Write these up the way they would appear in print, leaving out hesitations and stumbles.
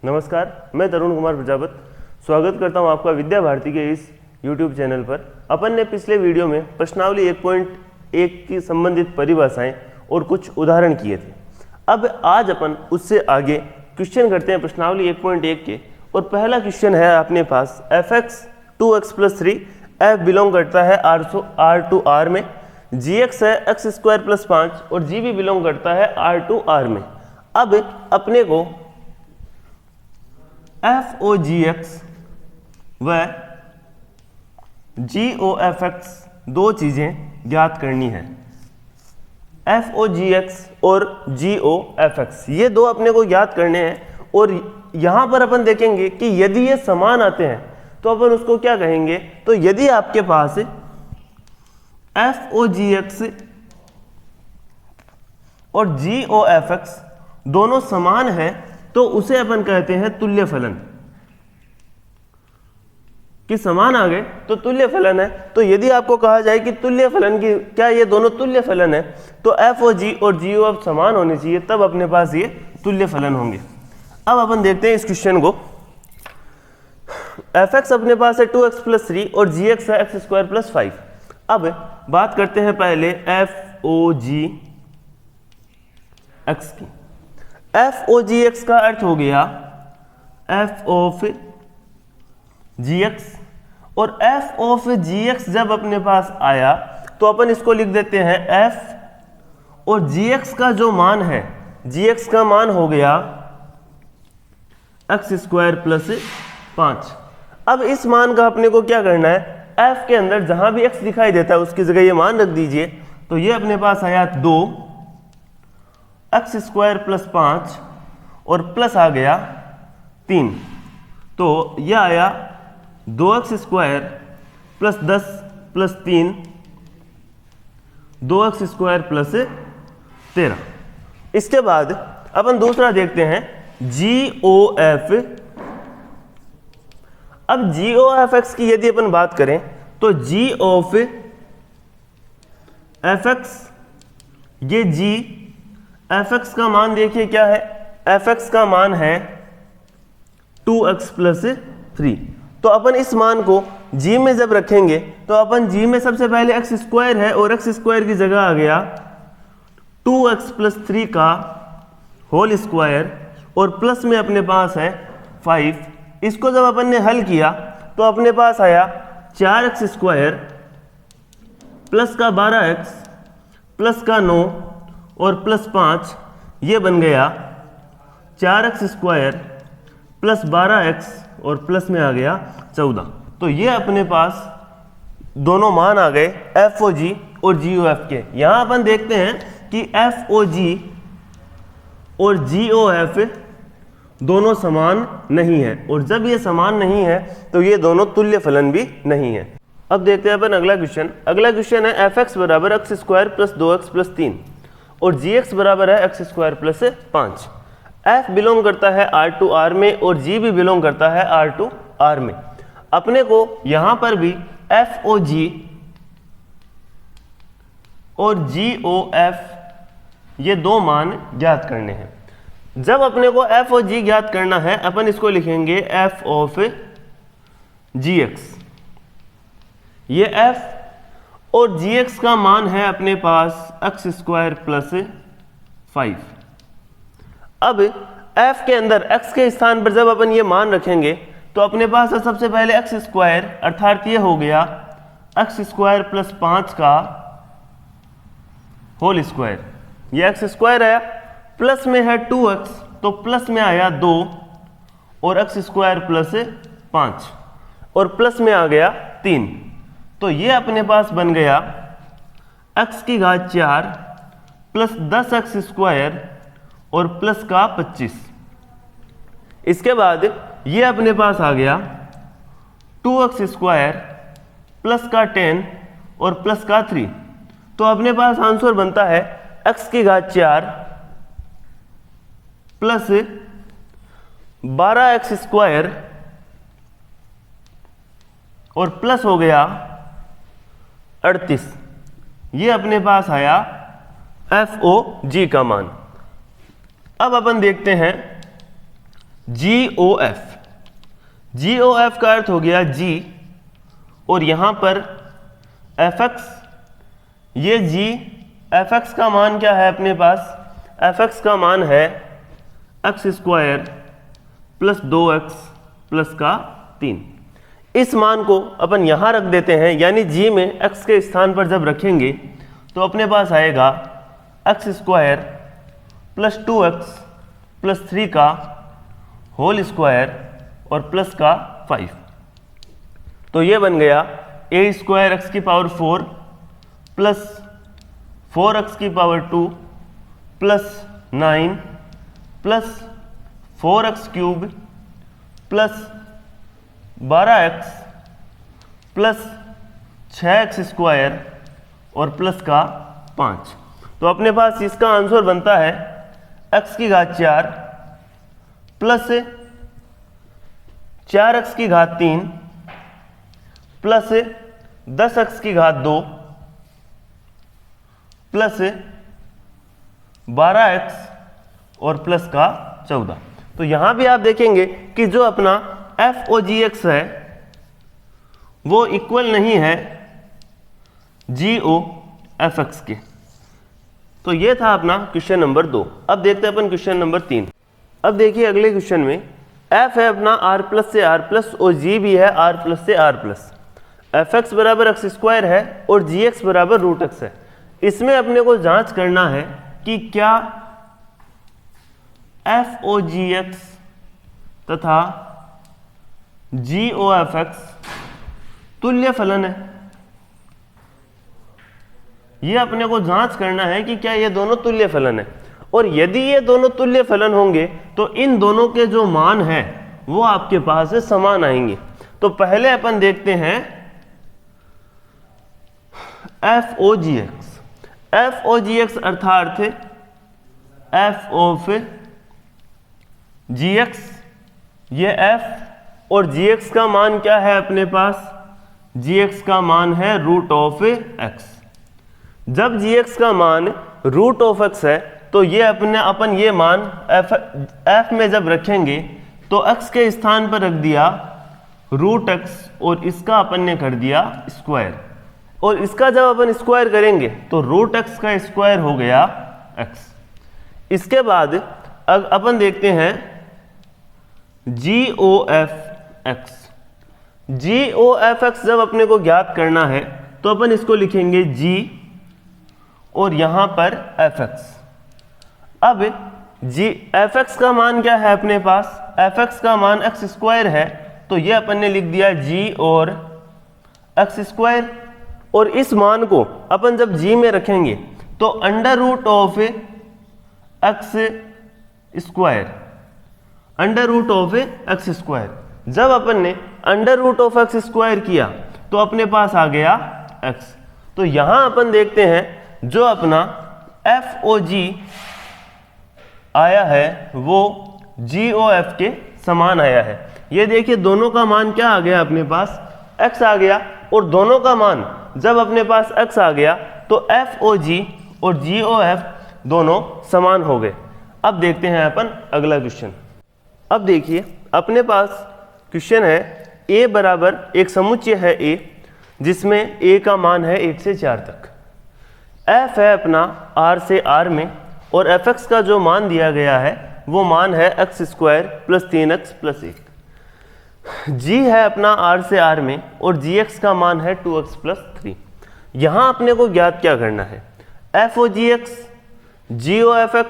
नमस्कार, मैं तरुण कुमार प्रजापत स्वागत करता हूं आपका विद्या भारती के इस YouTube चैनल पर। अपन ने पिछले वीडियो में प्रश्नावली 1.1 की संबंधित परिभाषाएं और कुछ उदाहरण किए थे। अब आज अपन उससे आगे क्वेश्चन करते हैं प्रश्नावली 1.1 के। और पहला क्वेश्चन है अपने पास f(x) 2x + 3 f बिलोंग करता है R टू R में, gx है x² + 5 और g भी बिलोंग करता है R टू R में। अब अपने को f(o(gx) व g(o)(fx) दो चीजें ज्ञात करनी है। f(o)(gx) और g(o)(fx) ये दो अपने को ज्ञात करने हैं। और यहां पर अपन देखेंगे कि यदि ये समान आते हैं तो अपन उसको क्या कहेंगे। तो यदि आपके पास f(o)(gx) और g(o)(fx) दोनों समान है तो उसे अपन कहते हैं तुल्य फलन। कि समान आ गए तो तुल्य फलन है। तो यदि आपको कहा जाए कि तुल्य फलन की क्या ये दोनों तुल्य फलन है तो f(o)(g) और g(o)(f) समान होने चाहिए, तब अपने पास ये तुल्य फलन होंगे। अब अपन देखते हैं इस क्वेश्चन को। f(x) अपने पास है 2x + 3 और gx है x² + 5। अब बात करते हैं पहले f(o)(g)x की। f(o)(gx) का अर्थ हो गया f(of)(gx) और f(of)(gx) जब अपने पास आया तो अपन इसको लिख देते हैं f और gx का जो मान है, gx का मान हो गया x² + 5। अब इस मान का अपने को क्या करना है, f के अंदर जहां भी x दिखाई देता है उसकी जगह ये मान रख दीजिए। तो ये अपने पास आया 2 x² + 5 और प्लस आ गया 3। तो यह आया 2x² + 10 + 3 2x² + 13। इसके बाद अपन दूसरा देखते हैं g(o)(f). अब g(o)(fx) की यदि अपन बात करें तो g(of)(fx) ये g(fx) का मान देखिए क्या है, fx का मान है 2x + 3। तो अपन इस मान को g में जब रखेंगे तो अपन g में सबसे पहले x² है और x² की जगह आ गया 2x + 3 का होल स्क्वायर और प्लस में अपने पास है 5। इसको जब अपन ने हल किया तो अपने पास आया 4x² प्लस का 12x प्लस का 9 और प्लस 5। ये बन गया 4x² प्लस 12x और प्लस में आ गया 14। तो ये अपने पास दोनों मान आ गए f(o)(g) और g(o)(f) के। यहां अपन देखते हैं कि f(o)(g) और g(o)(f) दोनों समान नहीं है, और जब ये समान नहीं है तो ये दोनों तुल्य फलन भी नहीं है। अब देखते हैं अपन अगला क्वेश्चन। अगला क्वेश्चन है f(x) = x² + 2x + 3 और gx बराबर है x² + 5। f बिलोंग करता है R टू R में और g भी बिलोंग करता है R टू R में। अपने को यहां पर भी f(o)(g) और g(o)(f) ये दो मान ज्ञात करने हैं। जब अपने को f और g ज्ञात करना है अपन इसको लिखेंगे f(of)(gx). ये f और gx का मान है अपने पास x² + 5। अब f के अंदर x के स्थान पर जब अपन ये मान रखेंगे तो अपने पास है सबसे पहले x² अर्थात ये हो गया x² + 5 का होल स्क्वायर। ये x² आया, प्लस में है 2x तो प्लस में आया 2 और x² + 5 और प्लस में आ गया 3। तो ये अपने पास बन गया x⁴ प्लस 10x² और प्लस का 25। इसके बाद ये अपने पास आ गया 2x² प्लस का 10 और प्लस का 3। तो अपने पास आंसर बनता है x⁴ प्लस 12x² और प्लस हो गया 38। ये अपने पास आया f(o)(g) का मान। अब अपन देखते हैं GOF, GOF का अर्थ हो गया G, और यहां पर fx, ये G, fx का मान क्या है अपने पास, fx का मान है x square plus 2x plus का 3। इस मान को अपन यहां रख देते हैं, यानी G में x के स्थान पर जब रखेंगे तो अपने पास आएगा x square plus 2x plus 3 का होल स्क्वायर और प्लस का 5। तो ये बन गया a स्क्वायर x की पावर 4 प्लस 4x की power 2 plus 9 plus 4x cube plus 12x plus 6x square और प्लस का 5। तो अपने पास इसका आंसर बनता है x की घात 4 प्लस 4x की घात 3 प्लस 10x की घात 2 प्लस 12x और प्लस का 14। तो यहां भी आप देखेंगे कि जो अपना FOGX है वो इक्वल नहीं है GOFX के। तो ये था अपना क्वेश्चन नंबर 2। अब देखते हैं अपन क्वेश्चन नंबर 3। अब देखिए अगले क्वेश्चन में f है अपना r प्लस से r प्लस और g भी है r प्लस से r प्लस, fx बराबर x स्क्वायर है और gx बराबर रूट x है। इसमें अपने को जांच करना है कि क्या FOGX तथा GOFX तुल्य फलन है। ये अपने को जांच करना है कि क्या ये दोनों तुल्य फलन है, और यदि ये दोनों तुल्य फलन होंगे तो इन दोनों के जो मान हैं वो आपके पास से समान आएंगे। तो पहले अपन देखते हैं FOGX। FOGX अर्थात f ऑफ gx, ये f और gx का मान क्या है अपने पास, gx का मान है रूट ऑफ x। जब gx का मान रूट ऑफ x है तो ये अपन ये मान f में जब रखेंगे तो x के स्थान पर रख दिया रूट x और इसका अपन ने कर दिया स्क्वायर, और इसका जब अपन स्क्वायर करेंगे तो रूट x का स्क्वायर हो गया x। इसके बाद अपन देखते हैं GOFX। GOFX जब अपने को ज्ञात करना है तो अपन इसको लिखेंगे G और यहां पर fx। अब fx का मान क्या है अपने पास, fx का मान x स्क्वायर है, तो ये अपन ने लिख दिया G और x स्क्वायर, और इस मान को अपन जब G में रखेंगे तो under root of x square, under root of x square. जब अपन ने under root of x square किया तो अपने पास आ गया x। तो यहां अपन देखते हैं जो अपना FOG आया है वो GOF के समान आया है। ये देखिए दोनों का मान क्या आ गया अपने पास, x आ गया, और दोनों का मान जब अपने पास x आ गया तो FOG और GOF दोनों समान हो गए। अब देखते हैं अपन अगला क्वेश्चन। अब देखिए अपने पास क्वेश्चन है a बराबर एक समुच्चय है a जिसमें a का मान है 1 से 4 तक। f है अपना r से r में, और fx का जो मान दिया गया है वो मान है x square plus 3x plus 1। g है अपना r से r में और gx का मान है 2x प्लस 3। यहाँ अपने को ज्ञात क्या करना है, FOGX, GOFX,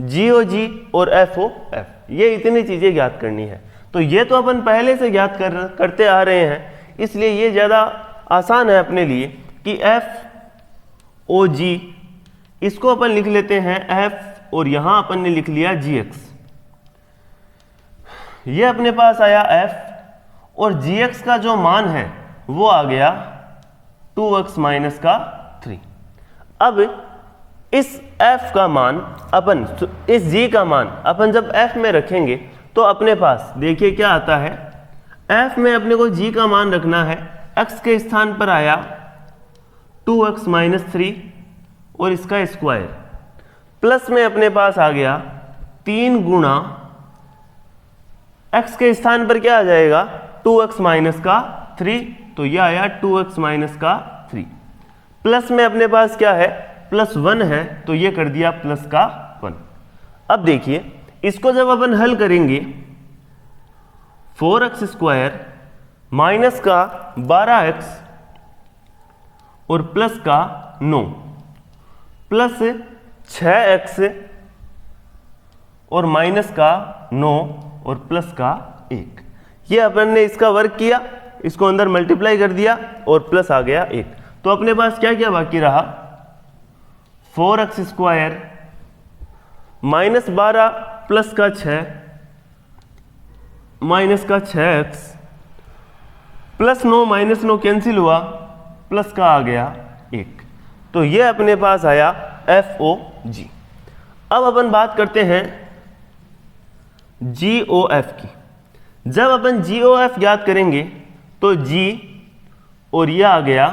GOG और FOF, ये इतनी चीज़ें ज्ञात करनी है। तो ये तो अपन पहले से ज्ञात करते आ रहे हैं, इसलिए ये ज़्यादा आसान है अपने लिए कि FOG इसको अपन लिख लेते हैं F और यहाँ अपन ने लिख लिया GX। ये अपने पास आया F और GX का जो मान है वो आ गया 2x माइनस का 3। अब इस f का मान अपन, इस g का मान अपन जब f में रखेंगे तो अपने पास देखिए क्या आता है, f में अपने को g का मान रखना है, x के स्थान पर आया 2x माइनस 3 और इसका स्क्वायर, प्लस में अपने पास आ गया 3 गुणा x के स्थान पर क्या आ जाएगा 2x माइनस का 3, तो यह आया 2x माइनस का 3। प्लस में अपने पास क्या है +1 है, तो ये कर दिया प्लस का 1। अब देखिए इसको जब अपन हल करेंगे 4x² माइनस का 12x और प्लस का 9 प्लस 6x और माइनस का 9 और प्लस का 1, ये अपन ने इसका वर्क किया, इसको अंदर मल्टीप्लाई कर दिया और प्लस आ गया 1। तो अपने पास क्या क्या बाकी रहा 4x² माइनस 12 प्लस का 6 माइनस का 6x प्लस 9 माइनस 9 कैंसिल हुआ, प्लस का आ गया 1। तो ये अपने पास आया FOG। अब अपन बात करते हैं GOF की। जब अपन GOF ज्ञात करेंगे तो G और ये आ गया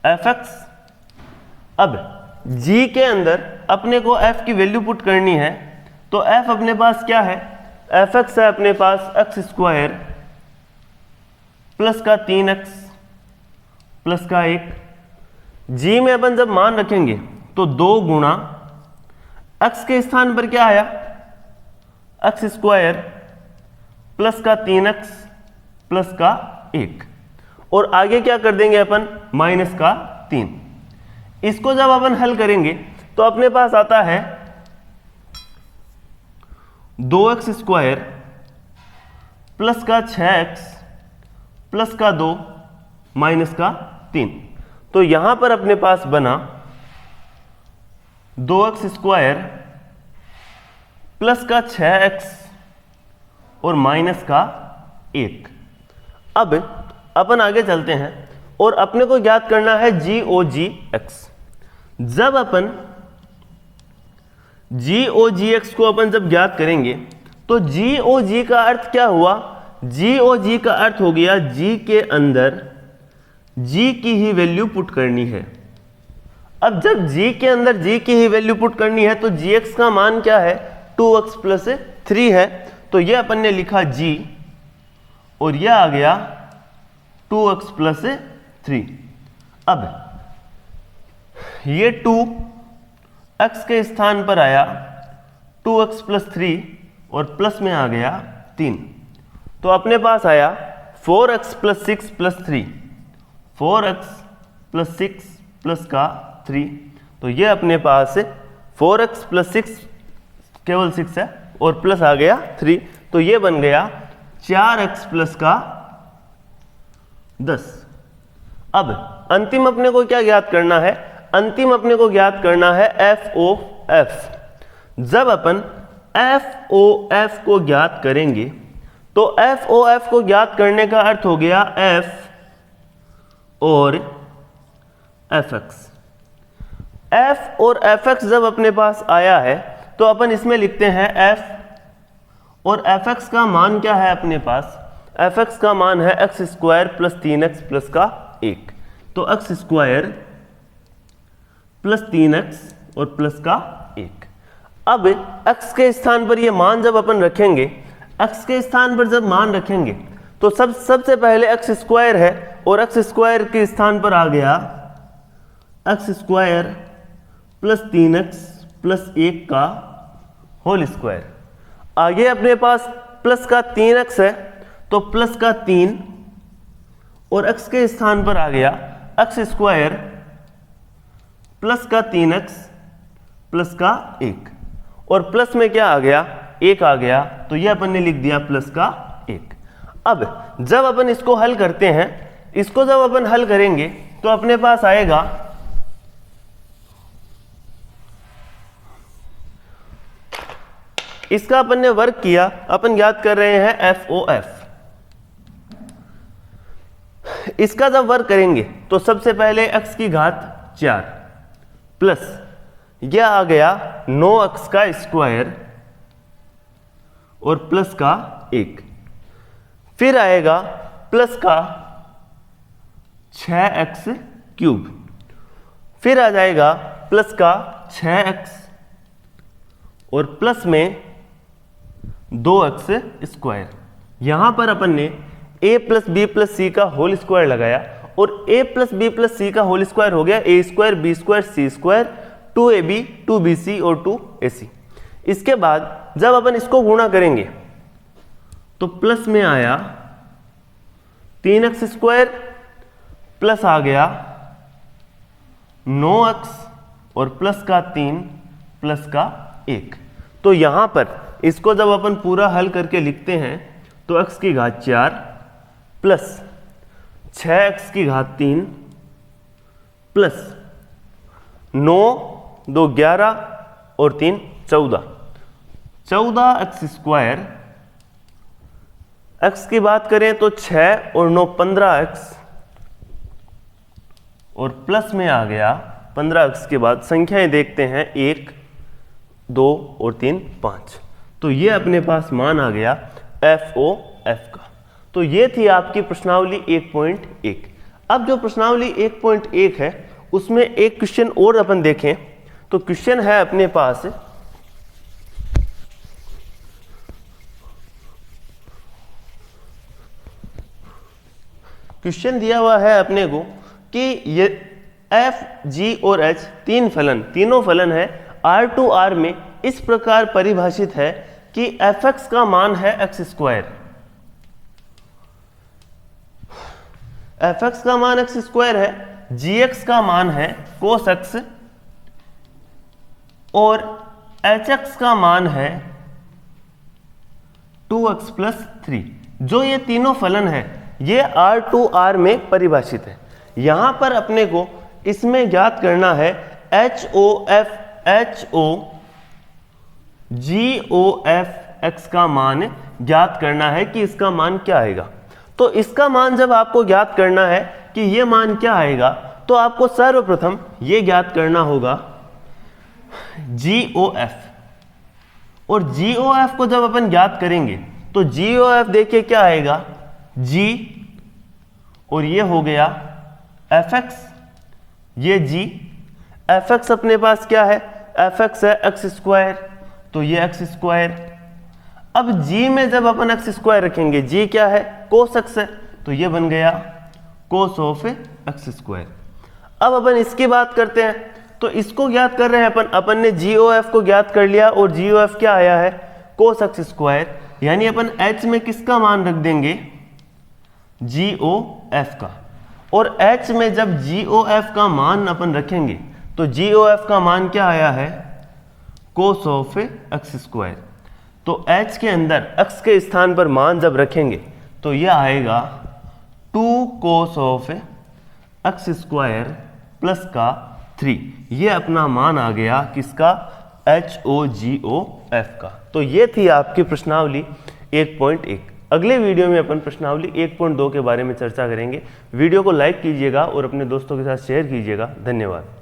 FX। अब G के अंदर अपने को F की वैल्यू पुट करनी है, तो F अपने पास क्या है FX है अपने पास x² प्लस का 3x प्लस का 1। G में अपन जब मान रखेंगे तो 2 गुणा x के स्थान पर क्या आया x² प्लस का 3x प्लस का 1 और आगे क्या कर देंगे अपन माइनस का 3। इसको जब अपन हल करेंगे तो अपने पास आता है 2x² प्लस का 6x प्लस का 2 माइनस का 3। तो यहां पर अपने पास बना 2x² प्लस का 6x और माइनस का 1। अब अपन आगे चलते हैं और अपने को ज्ञात करना है GOGX। जब अपन GOGX को अपन जब ज्ञात करेंगे तो GOG का अर्थ क्या हुआ, GOG का अर्थ हो गया G के अंदर G की ही वैल्यू पुट करनी है। अब जब G के अंदर G की ही वैल्यू पुट करनी है तो GX का मान क्या है 2x प्लस 3 है, तो यह अपन ने लिखा G और यह आ गया 2x प्लस 3। अब ये 2 x के स्थान पर आया 2x प्लस 3 और प्लस में आ गया 3, तो अपने पास आया 4x plus 6 plus 3, 4x plus 6 plus का 3। तो ये अपने पास 4x प्लस 6 केवल 6 है और प्लस आ गया 3, तो ये बन गया 4x प्लस का 10। अब अंतिम अपने को क्या ज्ञात करना है, अंतिम अपने को ज्ञात करना है FOF। जब अपन FOF को ज्ञात करेंगे तो FOF को ज्ञात करने का अर्थ हो गया F और FX। F और FX जब अपने पास आया है तो अपन इसमें लिखते हैं F और FX का मान क्या है अपने पास, FX का मान है x² प्लस 3x प्लस का 1। तो x² प्लस 3x और प्लस का 1। अब x के स्थान पर ये मान जब अपन रखेंगे, x के स्थान पर जब मान रखेंगे तो सबसे पहले x² है और x² के स्थान पर आ गया x² प्लस 3x प्लस 1 का होल स्क्वायर। आगे अपने पास प्लस का 3x है तो प्लस का 3 और x के स्थान पर आ गया x² प्लस का 3x प्लस का 1 और प्लस में क्या आ गया 1 आ गया, तो यह अपन ने लिख दिया प्लस का 1। अब जब अपन इसको हल करते हैं, इसको जब अपन हल करेंगे तो अपने पास आएगा इसका अपन ने वर्क किया, अपन याद कर रहे हैं FOF। इसका जब वर्क करेंगे तो सबसे पहले x की घात 4 प्लस यह आ गया 9x का स्क्वायर और प्लस का 1, फिर आएगा प्लस का 6x क्यूब, फिर आ जाएगा प्लस का 6x और प्लस में 2x²। यहां पर अपन ने a प्लस बी प्लस सी का होल स्क्वायर लगाया और a प्लस बी प्लस सी का होल स्क्वायर हो गया a² b² c², 2ab 2bc और 2ac। इसके बाद जब अपन इसको गुणा करेंगे तो प्लस में आया 3x² प्लस आ गया 9x और प्लस का 3 प्लस का 1। तो यहां पर इसको जब अपन पूरा हल करके लिखते हैं तो x की घात 4 प्लस 6x की घात 3 प्लस 9 2 11 और 3 14, 14x²। x की बात करें तो 6 और 9 15x और प्लस में आ गया 15x के बाद संख्याएं देखते हैं 1 2 और 3 5। तो ये अपने पास मान आ गया FOF का। तो ये थी आपकी प्रश्नावली 1.1। अब जो प्रश्नावली 1.1 है उसमें एक क्वेश्चन और अपन देखें तो क्वेश्चन है अपने पास क्वेश्चन दिया हुआ है अपने को कि ये f, g और h तीनों फलन है R2R में इस प्रकार परिभाषित है कि fx का मान है x², fx का मान x² है, gx का मान है cos x और hx का मान है 2x + 3। जो ये तीनों फलन है ये R2R में परिभाषित है। यहां पर अपने को इसमें ज्ञात करना है HOF GOF x का मान ज्ञात करना है कि इसका मान क्या आएगा। तो इसका मान जब आपको ज्ञात करना है कि ये मान क्या आएगा तो आपको सर्वप्रथम ये ज्ञात करना होगा GOF। और GOF को जब अपन ज्ञात करेंगे तो GOF देखिए क्या आएगा G और ये हो गया fx, ये g। fx अपने पास क्या है, fx है x², तो ये x²। अब g में जब अपन x² रखेंगे, g क्या है cos x है, तो ये बन गया cos ऑफ x²। अब अपन इसकी बात करते हैं तो इसको ज्ञात कर रहे हैं अपन ने GOF को ज्ञात कर लिया और GOF क्या आया है cos x², यानी अपन h में किसका मान रख देंगे GOF का। और h में जब GOF का मान अपन रखेंगे तो GOF का मान क्या आया है cos ऑफ x²। तो h के अंदर x के स्थान पर मान जब रखेंगे तो यह आएगा 2 cos ऑफ x² प्लस का 3। ये अपना मान आ गया किसका HOGOF का। तो ये थी आपकी प्रश्नावली 1.1। अगले वीडियो में अपन प्रश्नावली 1.2 के बारे में चर्चा करेंगे। वीडियो को लाइक कीजिएगा और अपने दोस्तों के साथ शेयर कीजिएगा। धन्यवाद।